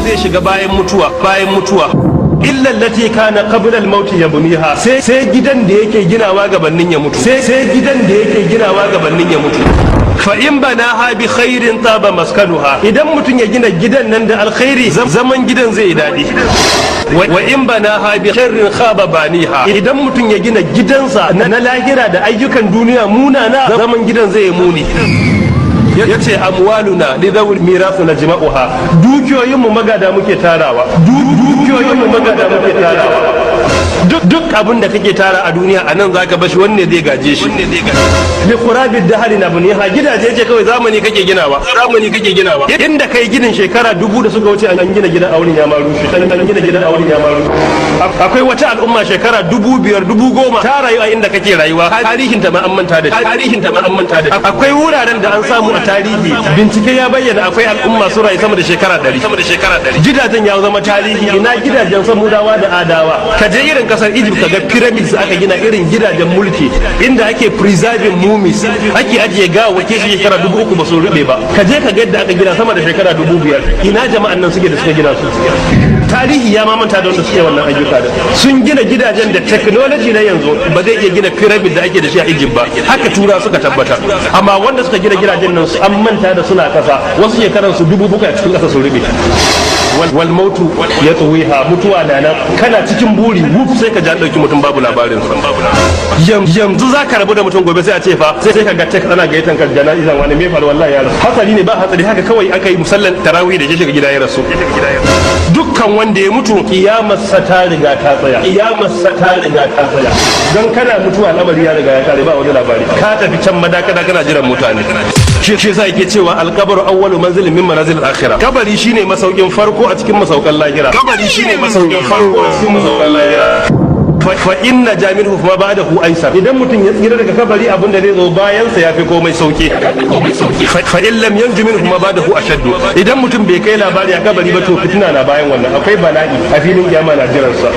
zai shiga bayan mutuwa illa allati kana qabla al-maut yabniha sai gidan da yake ginawa gabanin ya mutu sai gidan da yake ginawa gabanin ya mutu fa in banaha bi khairin taba maskanuha idan mutun ya gina gidan nan da alkhairi zaman gidan zai dadi wa in banaha bi khairin khaba baniha idan mutun ya gina gidansa na lahira da ayyukan duniya munana zaman gidan zai muni yace amwaluna li dhawil mirasu najma'uha dukiyoyinmu magada muke tarawa duk abin da kake tara a duniya a nan zaka bashi wanne zai gaje shi li qurabid dahri na buniha gidaje ce kawai zamani kake ginawa inda kai ginin shekara 1000 da suka wuce an gina gidan auren ya maru akwai wata al'umma shekara 5000 10,000 ta rayu a inda kake rayuwa tarihin ta ma an manta da akwai wuraren da an samu a tarihi bincike ya bayyana akwai al'umma su rayu sama da shekara 100 gidajen ya zama tarihi ina gidajen samudawa da adawa ka je irin kasar Egypt ka ga pyramids aka gina irin gidajen mulki inda ake preserving mummies ake ajiye gawawwaki shekara 3000 ba su rube ba ka je ka ga yadda aka gina sama da shekara 5000 ina jama'an nan suke da suka gina su tarihi ya mamanta da wanda suke wannan ayyuka da sun gina gidajen da technology na yanzu ba zai iya gina pyramid da ake da shi a Egypt ba haka tura suka tabbatar amma wanda suka gina gidajen nan an manta da suna kasa wasu shekaran su 2000 a cikin kasa su rube wal mautu ya tsuwiha mutuwa na nan kana cikin buri wuf sai ka ja dauki mutum babu labarin yanzu za ka rabu da mutum gobe sai a ce fa sai ka ga tek ana gaitan kan jana'izan wani me faru wallahi ya rasu hatsari ne ba hatsari haka kawai aka yi musallan tarawih da ya shiga gida ya rasu dukkan wanda ya mutu kiyamarsa ta riga ta tsaya don kana mutuwa al'amari ya riga ya kare ba wani labari ka tafi can madakada kana jiran mutane shi yasa yake cewa alqabru awwalu manzilin min manazil al-akhirah kabari shine masaukin farko a cikin masaukan lahira fa inna jami'uhu fa ba'dahu aysar idan mutum ya tsira daga kabari abin da zai zo bayan sa yafi komai sauki fa in lam yanju minhu ma ba'dahu ashaddu idan mutum bai kai labari a kabari ba to fitina na bayan wannan akwai bala'i a filin kiyama na jiran sa